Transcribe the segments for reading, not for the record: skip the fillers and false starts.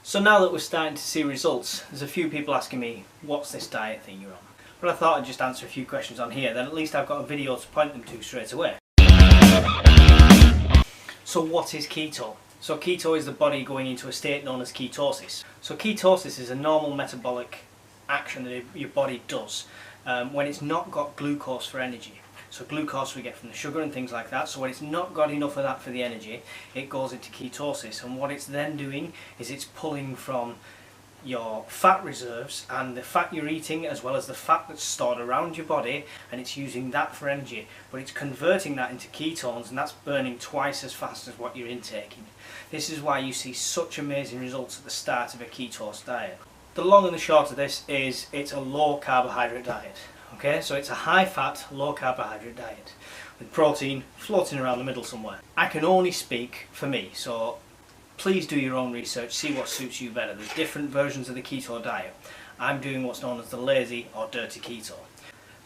So now that we're starting to see results, there's a few people asking me, what's this diet thing you're on? But I thought I'd just answer a few questions on here, then at least I've got a video to point them to straight away. So what is keto? So keto is the body going into a state known as ketosis. So ketosis is a normal metabolic action that your body does when it's not got glucose for energy. So glucose we get from the sugar and things like that. So when it's not got enough of that for the energy, it goes into ketosis. And what it's then doing is it's pulling from your fat reserves and the fat you're eating as well as the fat that's stored around your body, and it's using that for energy. But it's converting that into ketones, and that's burning twice as fast as what you're intaking. This is why you see such amazing results at the start of a ketose diet. The long and the short of this is it's a low carbohydrate diet. Okay, so it's a high fat, low carbohydrate diet with protein floating around the middle somewhere. I can only speak for me, so please do your own research, see what suits you better. There's different versions of the keto diet. I'm doing what's known as the lazy or dirty keto.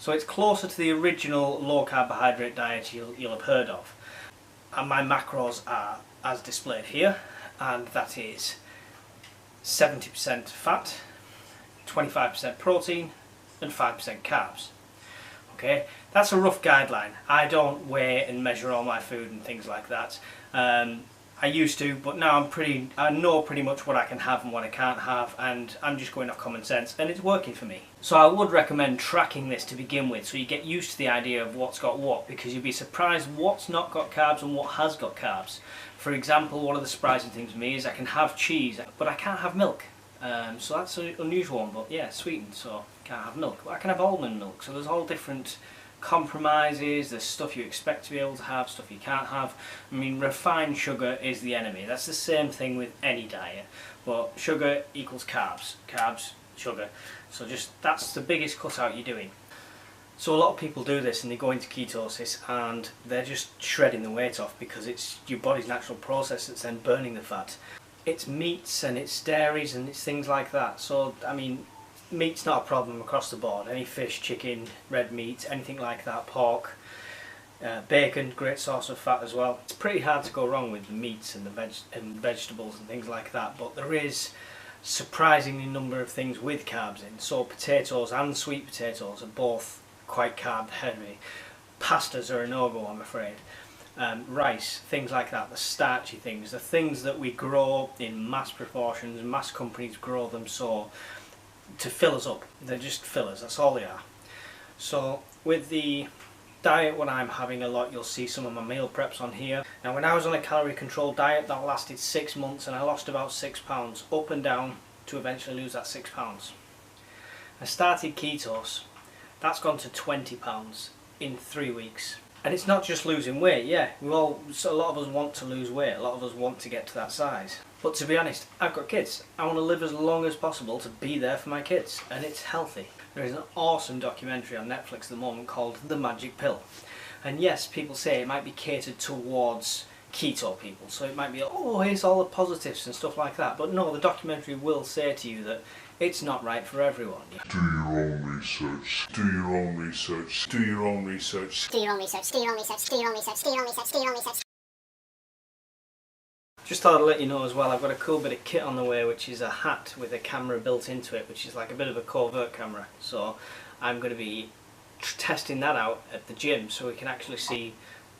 So it's closer to the original low carbohydrate diet you'll have heard of. And my macros are as displayed here, and that is 70% fat, 25% protein, and 5% carbs. Okay, that's a rough guideline. I don't weigh and measure all my food and things like that. I used to, but now I know pretty much what I can have and what I can't have, and I'm just going off common sense, and it's working for me. So I would recommend tracking this to begin with, so you get used to the idea of what's got what, because you'll be surprised what's not got carbs and what has got carbs. For example, one of the surprising things for me is I can have cheese, but I can't have milk. So that's an unusual one, but yeah, sweetened, so can't have milk. But I can have almond milk, so there's all different compromises. There's stuff you expect to be able to have, stuff you can't have. I mean, refined sugar is the enemy. That's the same thing with any diet, but sugar equals carbs, carbs, sugar. So just that's the biggest cutout you're doing. So a lot of people do this and they go into ketosis and they're just shredding the weight off because it's your body's natural process that's then burning the fat. It's meats and it's dairies and it's things like that. So I mean, meat's not a problem across the board. Any fish, chicken, red meat, anything like that, pork, bacon, great source of fat as well. It's pretty hard to go wrong with the meats and the vegetables and things like that, but there is surprisingly number of things with carbs in. So potatoes and sweet potatoes are both quite carb heavy. Pastas are a no-go, I'm afraid. Rice, things like that, the starchy things, the things that we grow in mass proportions, mass companies grow them so to fill us up. They're just fillers, that's all they are. So with the diet, when I'm having a lot, you'll see some of my meal preps on here. Now when I was on a calorie controlled diet, that lasted 6 months and I lost about 6 pounds up and down to eventually lose that 6 pounds. I started ketos, that's gone to 20 pounds in 3 weeks. And it's not just losing weight, yeah, so a lot of us want to lose weight, a lot of us want to get to that size. But to be honest, I've got kids. I want to live as long as possible to be there for my kids, and it's healthy. There is an awesome documentary on Netflix at the moment called The Magic Pill. And yes, people say it might be catered towards keto people, so it might be, oh, here's all the positives and stuff like that. But no, the documentary will say to you that it's not right for everyone. Do your own research. Do your own research. Do your own research. Do your own research. Do your own research. Do your own research. Do your own research. Do your own research. Just thought I'd let you know as well, I've got a cool bit of kit on the way, which is a hat with a camera built into it, which is like a bit of a covert camera. So I'm going to be testing that out at the gym, so we can actually see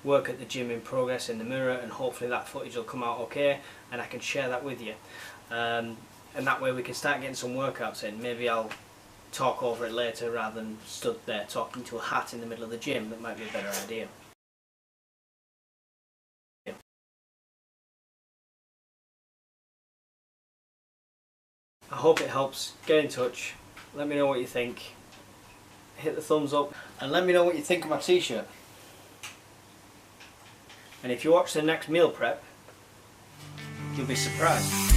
work at the gym in progress in the mirror, and hopefully that footage will come out okay and I can share that with you. And that way we can start getting some workouts in. Maybe I'll talk over it later rather than stood there talking to a hat in the middle of the gym. That might be a better idea. I hope it helps. Get in touch. Let me know what you think. Hit the thumbs up and let me know what you think of my t-shirt. And if you watch the next meal prep, you'll be surprised.